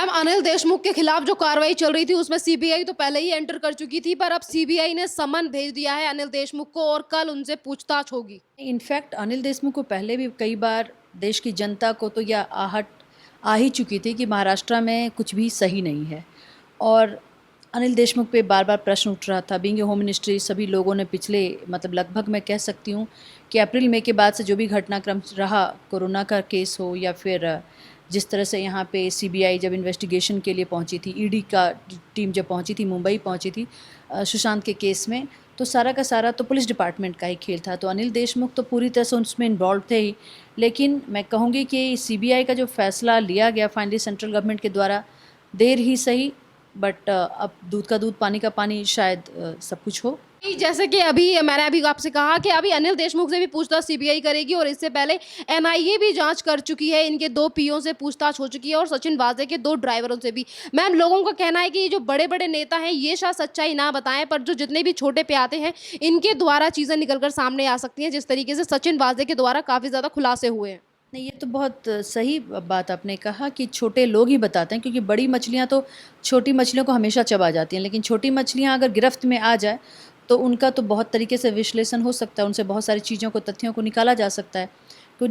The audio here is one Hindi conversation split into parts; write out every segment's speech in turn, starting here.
मैम, अनिल देशमुख के खिलाफ जो कार्रवाई चल रही थी उसमें सीबीआई तो पहले ही एंटर कर चुकी थी, पर अब सीबीआई ने समन भेज दिया है अनिल देशमुख को और कल उनसे पूछताछ होगी। इनफैक्ट अनिल देशमुख को पहले भी कई बार देश की जनता को तो यह आहट आ ही चुकी थी कि महाराष्ट्र में कुछ भी सही नहीं है। और अनिल देशमुख पे बार बार प्रश्न उठ रहा था। बीइंग ए होम मिनिस्ट्री, सभी लोगों ने पिछले लगभग मैं कह सकती हूँ कि अप्रैल मई के बाद से जो भी घटनाक्रम रहा, कोरोना का केस हो या फिर जिस तरह से यहाँ पे सीबीआई जब इन्वेस्टिगेशन के लिए पहुँची थी, ईडी का टीम जब पहुँची थी, मुंबई पहुँची थी सुशांत के केस में, तो सारा का सारा तो पुलिस डिपार्टमेंट का ही खेल था। तो अनिल देशमुख तो पूरी तरह से उसमें इन्वॉल्व थे ही। लेकिन मैं कहूँगी कि सीबीआई का जो फैसला लिया गया फाइनली सेंट्रल गवर्नमेंट के द्वारा, देर ही सही, बट अब दूध का दूध पानी का पानी शायद सब कुछ हो। जैसे कि मैंने अभी आपसे कहा कि अभी अनिल देशमुख से भी पूछताछ सीबीआई करेगी और इससे पहले एनआईए भी जांच कर चुकी है। इनके 2 पीओ से पूछताछ हो चुकी है और सचिन वाजे के 2 ड्राइवरों से भी। मैम, लोगों का कहना है कि ये जो बड़े बड़े नेता हैं ये शायद सच्चाई ना बताएं, पर जो जितने भी छोटे पे आते हैं इनके द्वारा चीजें निकलकर सामने आ सकती हैं, जिस तरीके से सचिन वाजे के द्वारा काफी ज्यादा खुलासे हुए हैं। नहीं, ये तो बहुत सही बात आपने कहा कि छोटे लोग ही बताते हैं, क्योंकि बड़ी मछलियाँ तो छोटी मछलियों को हमेशा चबा जाती हैं, लेकिन छोटी मछलियाँ अगर गिरफ्त में आ जाए तो उनका तो बहुत तरीके से विश्लेषण हो सकता है, उनसे बहुत सारी चीज़ों को, तथ्यों को निकाला जा सकता है।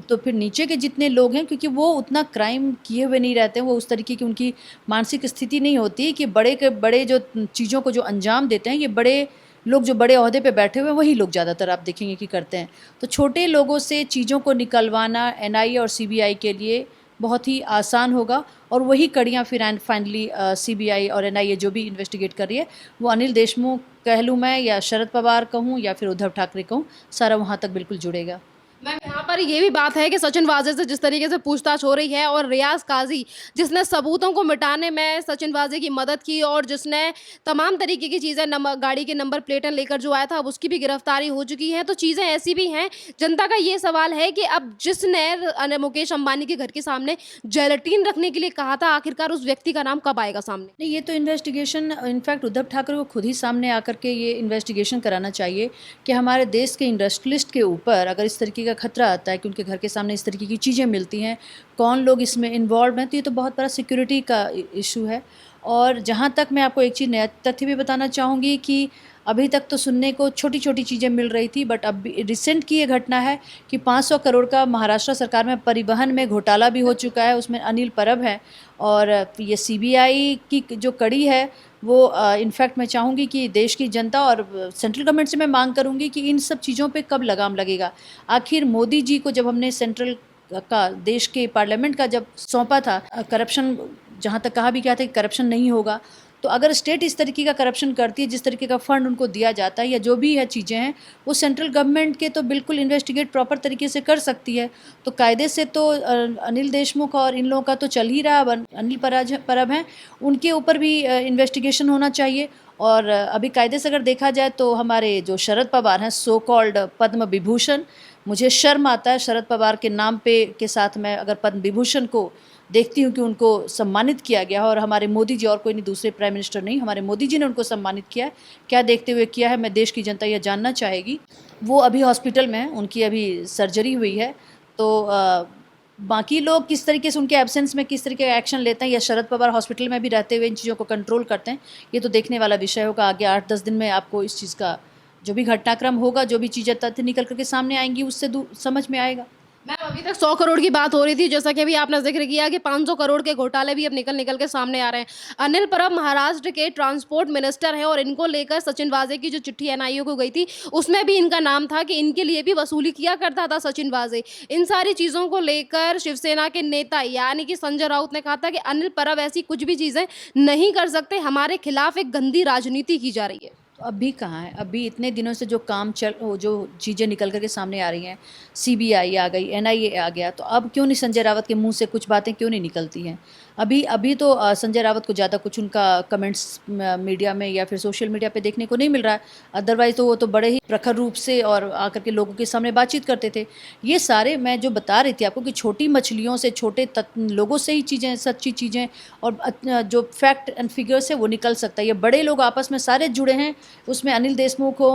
तो फिर नीचे के जितने लोग हैं, क्योंकि वो उतना क्राइम किए हुए नहीं रहते हैं, वो उस तरीके की उनकी मानसिक स्थिति नहीं होती कि बड़े के बड़े जो चीज़ों को जो अंजाम देते हैं, ये बड़े लोग जो बड़े ओहदे पे बैठे हुए हैं वही लोग ज़्यादातर आप देखेंगे कि करते हैं। तो छोटे लोगों से चीज़ों को निकलवाना एनआईए और सीबीआई के लिए बहुत ही आसान होगा, और वही कड़ियाँ फिर फाइनली सीबीआई और एनआईए जो भी इन्वेस्टिगेट कर रही है, वो अनिल देशमुख कह लूँ मैं या शरद पवार कहूँ या फिर उद्धव ठाकरे कहूँ, सारा वहाँ तक बिल्कुल जुड़ेगा। मैम, यहाँ पर ये भी बात है कि सचिन वाजे से जिस तरीके से पूछताछ हो रही है और रियाज काजी जिसने सबूतों को मिटाने में सचिन वाजे की मदद की और जिसने तमाम तरीके की चीज़ें गाड़ी के नंबर प्लेटें लेकर जो आया था, अब उसकी भी गिरफ्तारी हो चुकी है। तो चीज़ें ऐसी भी हैं। जनता का ये सवाल है कि अब जिसने मुकेश अंबानी के घर के सामने जेलेटिन रखने के लिए कहा था, आखिरकार उस व्यक्ति का नाम कब आएगा सामने? नहीं, ये तो इन्वेस्टिगेशन इनफैक्ट उद्धव ठाकरे को खुद ही सामने आकर के ये इन्वेस्टिगेशन कराना चाहिए कि हमारे देश के इंडस्ट्रियलिस्ट के ऊपर अगर इस तरीके का खतरा आता है कि उनके घर के सामने इस तरीके की चीज़ें मिलती हैं, कौन लोग इसमें इन्वॉल्व हैं, तो ये तो बहुत बड़ा सिक्योरिटी का इशू है। और जहाँ तक मैं आपको एक चीज़ नया तथ्य भी बताना चाहूँगी कि अभी तक तो सुनने को छोटी छोटी चीज़ें मिल रही थी, बट अब रिसेंट की ये घटना है कि 500 करोड़ का महाराष्ट्र सरकार में परिवहन में घोटाला भी हो चुका है, उसमें अनिल परब है। और ये सीबीआई की जो कड़ी है वो इनफैक्ट मैं चाहूँगी कि देश की जनता और सेंट्रल गवर्नमेंट से मैं मांग करूँगी कि इन सब चीज़ों पे कब लगाम लगेगा। आखिर मोदी जी को जब हमने सेंट्रल का देश के पार्लियामेंट का जब सौंपा था, करप्शन जहाँ तक कहा भी गया था कि करप्शन नहीं होगा, तो अगर स्टेट इस तरीके का करप्शन करती है, जिस तरीके का फंड उनको दिया जाता है या जो भी है चीज़ें हैं, वो सेंट्रल गवर्नमेंट के तो बिल्कुल इन्वेस्टिगेट प्रॉपर तरीके से कर सकती है। तो कायदे से तो अनिल देशमुख और इन लोगों का तो चल ही रहा। अब अनिल परब हैं, उनके ऊपर भी इन्वेस्टिगेशन होना चाहिए। और अभी कायदे से अगर देखा जाए तो हमारे जो शरद पवार हैं, सो कॉल्ड पद्म विभूषण, मुझे शर्म आता है शरद पवार के नाम पे के साथ मैं अगर पद्म विभूषण को देखती हूँ कि उनको सम्मानित किया गया, और हमारे मोदी जी और कोई नहीं, दूसरे प्राइम मिनिस्टर नहीं, हमारे मोदी जी ने उनको सम्मानित किया है। क्या देखते हुए किया है, मैं देश की जनता यह जानना चाहेगी। वो अभी हॉस्पिटल में हैं, उनकी अभी सर्जरी हुई है। तो बाकी लोग किस तरीके से उनके एब्सेंस में किस तरीके का एक्शन लेते हैं, या शरद पवार हॉस्पिटल में भी रहते हुए इन चीज़ों को कंट्रोल करते हैं, ये तो देखने वाला विषय होगा। आगे 8-10 दिन में आपको इस चीज़ का जो भी घटनाक्रम होगा, जो भी चीज़ें तथ्य निकल करके सामने आएंगी, उससे समझ में आएगा। मैम, अभी तक 100 करोड़ की बात हो रही थी, जैसा कि अभी आपने जिक्र किया कि 500 करोड़ के घोटाले भी अब निकल निकल के सामने आ रहे हैं। अनिल परब महाराष्ट्र के ट्रांसपोर्ट मिनिस्टर हैं और इनको लेकर सचिन वाजे की जो चिट्ठी एनआईए को गई थी उसमें भी इनका नाम था कि इनके लिए भी वसूली किया करता था सचिन वाजे। इन सारी चीज़ों को लेकर शिवसेना के नेता यानी कि संजय राउत ने कहा था कि अनिल परब ऐसी कुछ भी चीज़ें नहीं कर सकते, हमारे खिलाफ एक गंदी राजनीति की जा रही है। तो अभी कहाँ है? अभी इतने दिनों से जो जो चीज़ें निकल कर के सामने आ रही हैं, सीबीआई आ गई, एनआईए आ गया, तो अब क्यों नहीं संजय रावत के मुंह से कुछ बातें क्यों नहीं निकलती हैं? अभी तो संजय रावत को ज़्यादा कुछ उनका कमेंट्स मीडिया में या फिर सोशल मीडिया पे देखने को नहीं मिल रहा है। अदरवाइज़ तो वो तो बड़े ही प्रखर रूप से और आकर के लोगों के सामने बातचीत करते थे। ये सारे मैं जो बता रही थी आपको कि छोटी मछलियों से, छोटे लोगों से ही चीज़ें, सच्ची चीज़ें और जो फैक्ट एंड फिगर्स है वो निकल सकता है। ये बड़े लोग आपस में सारे जुड़े हैं, उसमें अनिल देशमुख हो,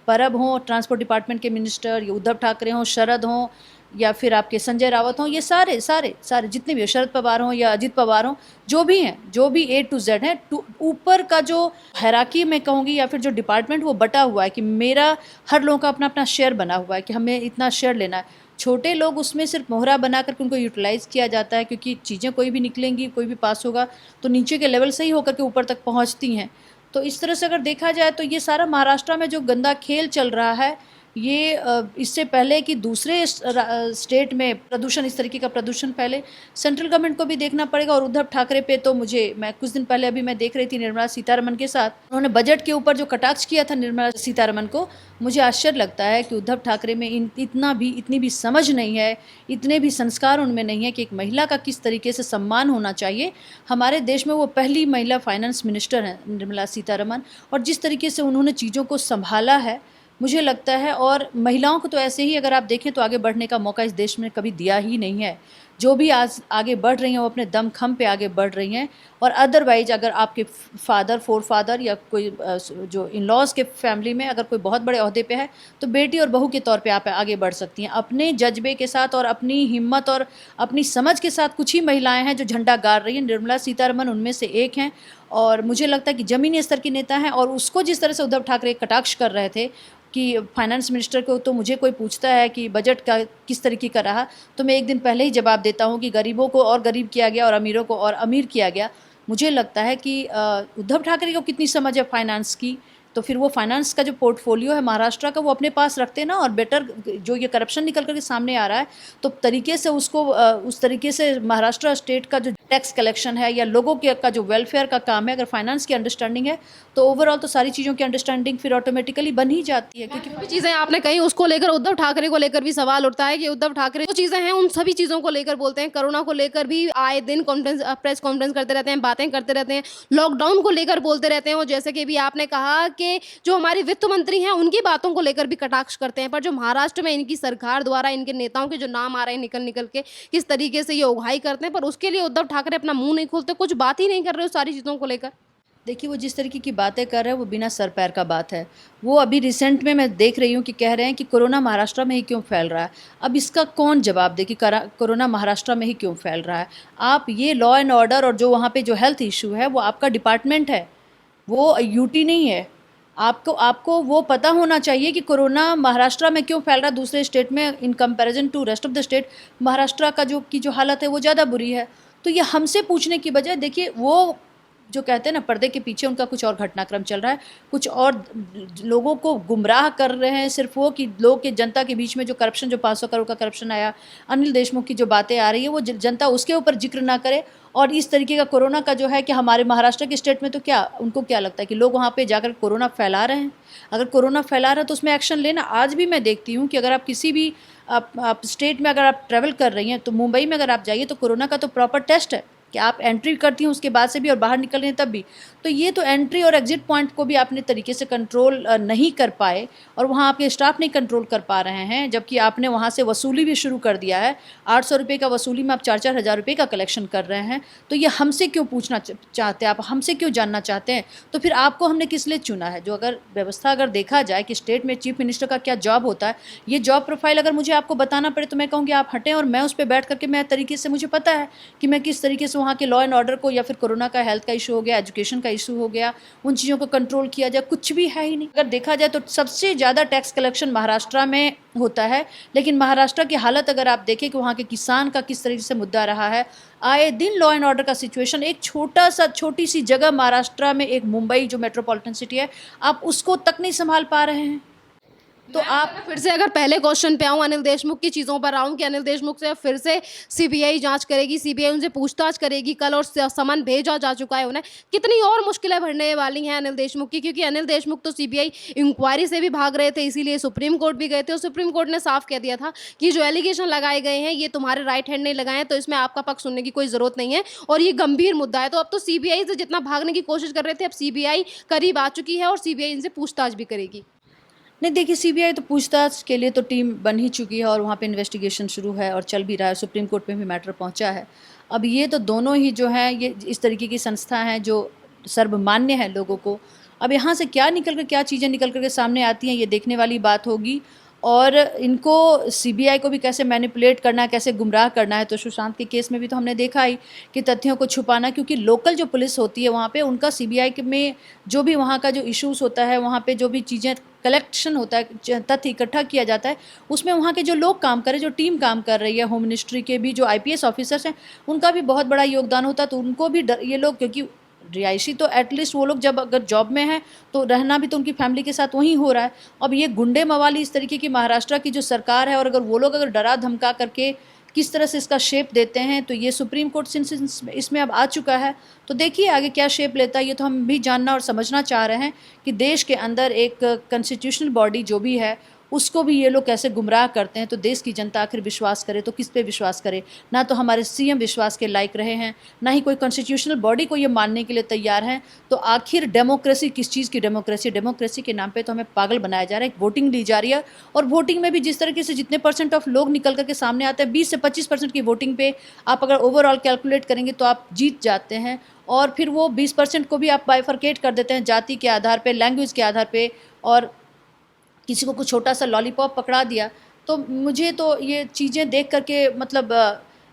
परब हों, ट्रांसपोर्ट डिपार्टमेंट के मिनिस्टर, ये उद्धव ठाकरे हों, शरद हों, या फिर आपके संजय रावत हों, ये सारे सारे सारे जितने भी हो, शरद पवार हों या अजित पवार हों, जो भी हैं, जो भी A to Z हैं, ऊपर का जो हायरार्की मैं कहूँगी या फिर जो डिपार्टमेंट वो बटा हुआ है कि मेरा हर लोगों का अपना अपना शेयर बना हुआ है कि हमें इतना शेयर लेना है। छोटे लोग उसमें सिर्फ मोहरा बना करके उनको यूटिलाइज़ किया जाता है, क्योंकि चीज़ें कोई भी निकलेंगी, कोई भी पास होगा तो नीचे के लेवल से ही होकर के ऊपर तक पहुँचती हैं। तो इस तरह से अगर देखा जाए तो ये सारा महाराष्ट्र में जो गंदा खेल चल रहा है, ये इससे पहले कि दूसरे स्टेट में प्रदूषण, इस तरीके का प्रदूषण फैले, सेंट्रल गवर्नमेंट को भी देखना पड़ेगा। और उद्धव ठाकरे पे तो मैं कुछ दिन पहले अभी मैं देख रही थी निर्मला सीतारमन के साथ, उन्होंने बजट के ऊपर जो कटाक्ष किया था निर्मला सीतारमन को, मुझे आश्चर्य लगता है कि उद्धव ठाकरे में इतनी भी समझ नहीं है, इतने भी संस्कार उनमें नहीं है कि एक महिला का किस तरीके से सम्मान होना चाहिए। हमारे देश में वो पहली महिला फाइनेंस मिनिस्टर हैं निर्मला सीतारमन, और जिस तरीके से उन्होंने चीज़ों को संभाला है, मुझे लगता है, और महिलाओं को तो ऐसे ही अगर आप देखें तो आगे बढ़ने का मौका इस देश में कभी दिया ही नहीं है। जो भी आज आगे बढ़ रही हैं वो अपने दम खम पे आगे बढ़ रही हैं। और अदरवाइज अगर आपके फोर फादर या कोई जो इन लॉज के फैमिली में अगर कोई बहुत बड़े ओहदे पे है तो बेटी और बहू के तौर पे आप आगे बढ़ सकती हैं अपने जज्बे के साथ और अपनी हिम्मत और अपनी समझ के साथ। कुछ ही महिलाएं हैं जो झंडा गाड़ रही हैं, निर्मला सीतारमन उनमें से एक हैं। और मुझे लगता है कि ज़मीनी स्तर की नेता हैं, और उसको जिस तरह से उद्धव ठाकरे कटाक्ष कर रहे थे कि फाइनेंस मिनिस्टर को, तो मुझे कोई पूछता है कि बजट का किस तरीके का रहा, तो मैं एक दिन पहले ही जवाब देता हूँ कि गरीबों को और गरीब किया गया और अमीरों को और अमीर किया गया। मुझे लगता है कि उद्धव ठाकरे को कितनी समझ है फाइनेंस की, तो फिर वो फाइनेंस का जो पोर्टफोलियो है महाराष्ट्र का वो अपने पास रखते ना। और बेटर जो ये करप्शन निकल करके सामने आ रहा है तो तरीके से उसको उस तरीके से महाराष्ट्र स्टेट का जो टैक्स कलेक्शन है या लोगों के का जो वेलफेयर का काम है, अगर फाइनेंस की अंडरस्टैंडिंग है तो ओवरऑल तो सारी चीज़ों की अंडरस्टैंडिंग फिर ऑटोमेटिकली बन ही जाती है। क्योंकि जो चीज़ें आपने कही उसको लेकर उद्धव ठाकरे को लेकर भी सवाल उठता है कि उद्धव ठाकरे जो चीज़ें हैं उन सभी चीज़ों को लेकर बोलते हैं। कोरोना को लेकर भी आए दिन प्रेस कॉन्फ्रेंस करते रहते हैं, बातें करते रहते हैं, लॉकडाउन को लेकर बोलते रहते हैं। और जैसे कि भी आपने कहा कि जो हमारे वित्त मंत्री हैं उनकी बातों को लेकर भी कटाक्ष करते हैं। पर जो महाराष्ट्र में इनकी सरकार द्वारा इनके नेताओं के जो नाम आ रहे हैं निकल के किस तरीके से ये उगाही करते हैं, पर उसके लिए उद्धव ठाकरे अपना मुंह नहीं खोलते, कुछ बात ही नहीं कर रहे उस सारी चीज़ों को लेकर। देखिए, वो जिस तरीके की बातें कर रहे हैं वो बिना सर पैर का बात है। वो अभी रिसेंट में मैं देख रही हूँ कि कह रहे हैं कि कोरोना महाराष्ट्र में ही क्यों फैल रहा है। अब इसका कौन जवाब दे कि कोरोना महाराष्ट्र में ही क्यों फैल रहा है। आप ये लॉ एंड ऑर्डर और जो वहाँ पे जो हेल्थ इशू है वो आपका डिपार्टमेंट है, वो यूटी नहीं है। आपको वो पता होना चाहिए कि कोरोना महाराष्ट्र में क्यों फैल रहा है दूसरे स्टेट में in comparison to rest of the state. Maharashtra का जो हालत है वो ज़्यादा बुरी है। तो ये हमसे पूछने की बजाय, देखिए वो जो कहते हैं ना पर्दे के पीछे उनका कुछ और घटनाक्रम चल रहा है, कुछ और लोगों को गुमराह कर रहे हैं। सिर्फ वो कि लोग के जनता के बीच में जो करप्शन, जो 500 करोड़ का करप्शन आया, अनिल देशमुख की जो बातें आ रही है वो जनता उसके ऊपर जिक्र ना करे। और इस तरीके का कोरोना का जो है कि हमारे महाराष्ट्र के स्टेट में तो क्या उनको क्या लगता है कि लोग वहाँ पे जाकर कोरोना फैला रहे हैं। अगर कोरोना फैला रहे हैं तो उसमें एक्शन लेना। आज भी मैं देखती हूँ कि अगर आप किसी भी आप स्टेट में अगर आप ट्रैवल कर रही हैं तो मुंबई में अगर आप जाइए तो कोरोना का तो प्रॉपर टेस्ट है कि आप एंट्री करती हैं उसके बाद से भी और बाहर निकल रहे हैं तब भी। तो ये तो एंट्री और एग्जिट पॉइंट को भी आपने तरीके से कंट्रोल नहीं कर पाए और वहाँ आपके स्टाफ नहीं कंट्रोल कर पा रहे हैं, जबकि आपने वहाँ से वसूली भी शुरू कर दिया है। 800 रुपये का वसूली में आप 4-4 हज़ार रुपये का कलेक्शन कर रहे हैं। तो ये हमसे क्यों पूछना चाहते हैं आप, हमसे क्यों जानना चाहते हैं? तो फिर आपको हमने किस लिए चुना है? जो अगर व्यवस्था अगर देखा जाए कि स्टेट में चीफ मिनिस्टर का क्या जॉब होता है, ये जॉब प्रोफाइल अगर मुझे आपको बताना पड़े तो मैं कहूँगी आप हटें और मैं उस पर बैठ करके मैं तरीके से, मुझे पता है कि मैं किस तरीके से वहाँ के लॉ एंड ऑर्डर को या फिर कोरोना का हेल्थ का इशू हो गया, एजुकेशन का इशू हो गया, उन चीज़ों को कंट्रोल किया जाए। कुछ भी है ही नहीं। अगर देखा जाए तो सबसे ज़्यादा टैक्स कलेक्शन महाराष्ट्र में होता है, लेकिन महाराष्ट्र की हालत अगर आप देखें कि वहाँ के किसान का किस तरीके से मुद्दा रहा है, आए दिन लॉ एंड ऑर्डर का सिचुएशन। एक छोटी सी जगह महाराष्ट्र में, एक मुंबई जो मेट्रोपॉलिटन सिटी है, आप उसको तक नहीं संभाल पा रहे हैं। तो आप फिर से अगर पहले क्वेश्चन पे आऊँ, अनिल देशमुख की चीज़ों पर आऊँ कि अनिल देशमुख से फिर से सीबीआई जांच करेगी, सीबीआई उनसे पूछताछ करेगी कल और समन भेजा जा चुका है उन्हें। कितनी और मुश्किलें बढ़ने वाली हैं अनिल देशमुख की, क्योंकि अनिल देशमुख तो सीबीआई इंक्वायरी से भी भाग रहे थे, इसीलिए सुप्रीम कोर्ट भी गए थे और सुप्रीम कोर्ट ने साफ कह दिया था कि जो एलिगेशन लगाए गए हैं ये तुम्हारे राइट हैंड नहीं लगाए हैं, तो इसमें आपका पक्ष सुनने की कोई ज़रूरत नहीं है और ये गंभीर मुद्दा है। तो अब तो सीबीआई से जितना भागने की कोशिश कर रहे थे, अब सीबीआई करीब आ चुकी है और सीबीआई इनसे पूछताछ भी करेगी। नहीं, देखिए सीबीआई तो पूछताछ के लिए तो टीम बन ही चुकी है और वहाँ पे इन्वेस्टिगेशन शुरू है और चल भी रहा है। सुप्रीम कोर्ट में भी मैटर पहुँचा है। अब ये तो दोनों ही जो हैं ये इस तरीके की संस्था हैं जो सर्वमान्य है लोगों को। अब यहाँ से क्या चीज़ें निकल कर के सामने आती हैं ये देखने वाली बात होगी। और इनको सीबीआई को भी कैसे मैनिपुलेट करना है, कैसे गुमराह करना है। तो सुशांत के केस में भी तो हमने देखा ही कि तथ्यों को छुपाना, क्योंकि लोकल जो पुलिस होती है वहाँ पे उनका सीबीआई में जो भी वहाँ का जो इश्यूज़ होता है, वहाँ पे जो भी चीज़ें कलेक्शन होता है, तथ्य इकट्ठा किया जाता है, उसमें वहाँ के जो लोग काम कर रहे हैं, जो टीम काम कर रही है, होम मिनिस्ट्री के भी जो आईपीएस ऑफिसर्स हैं, उनका भी बहुत बड़ा योगदान होता है। तो उनको भी ये लोग, क्योंकि रिहायशी तो एटलीस्ट वो लोग जब अगर जॉब में हैं तो रहना भी तो उनकी फैमिली के साथ वहीं हो रहा है। अब ये गुंडे मवाली इस तरीके की महाराष्ट्र की जो सरकार है, और अगर वो लोग अगर डरा धमका करके किस तरह से इसका शेप देते हैं, तो ये सुप्रीम कोर्ट सिंस इसमें अब आ चुका है, तो देखिए आगे क्या शेप लेता है। ये तो हम भी जानना और समझना चाह रहे हैं कि देश के अंदर एक कॉन्स्टिट्यूशनल बॉडी जो भी है उसको भी ये लोग कैसे गुमराह करते हैं। तो देश की जनता आखिर विश्वास करे तो किस पे विश्वास करे? ना तो हमारे सीएम विश्वास के लायक रहे हैं, ना ही कोई कॉन्स्टिट्यूशनल बॉडी को ये मानने के लिए तैयार हैं। तो आखिर डेमोक्रेसी किस चीज़ की डेमोक्रेसी? डेमोक्रेसी के नाम पे तो हमें पागल बनाया जा रहा है। एक वोटिंग ली जा रही है, और वोटिंग में भी जिस तरीके से जितने % ऑफ लोग निकल करके सामने आते हैं, 20 से 25% की वोटिंग पे आप अगर ओवरऑल कैलकुलेट करेंगे तो आप जीत जाते हैं। और फिर वो 20% को भी आप बाइफरकेट कर देते हैं जाति के आधार पे, लैंग्वेज के आधार पे, और किसी को कुछ छोटा सा लॉलीपॉप पकड़ा दिया। तो मुझे तो ये चीज़ें देख करके मतलब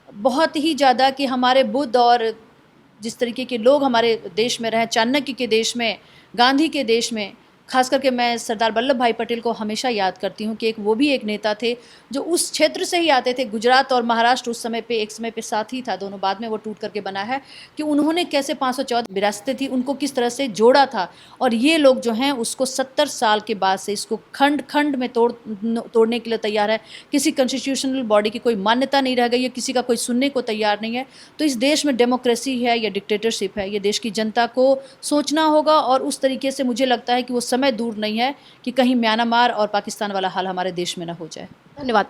बहुत ही ज़्यादा कि हमारे बुद्ध और जिस तरीके के लोग हमारे देश में रहे, चाणक्य के देश में, गांधी के देश में, खास करके मैं सरदार वल्लभ भाई पटेल को हमेशा याद करती हूँ कि वो भी एक नेता थे जो उस क्षेत्र से ही आते थे। गुजरात और महाराष्ट्र उस समय पे एक समय पे साथ ही था, दोनों बाद में वो टूट करके बना है, कि उन्होंने कैसे 514 विरासतें थी उनको किस तरह से जोड़ा था। और ये लोग जो हैं उसको 70 साल के बाद से इसको खंड खंड में तोड़ने के लिए तैयार है। किसी कॉन्स्टिट्यूशनल बॉडी की कोई मान्यता नहीं रह गई है, किसी का कोई सुनने को तैयार नहीं है। तो इस देश में डेमोक्रेसी है या डिक्टेटरशिप है, ये देश की जनता को सोचना होगा। और उस तरीके से मुझे लगता है कि वो समय दूर नहीं है कि कहीं म्यांमार और पाकिस्तान वाला हाल हमारे देश में ना हो जाए। धन्यवाद मैम।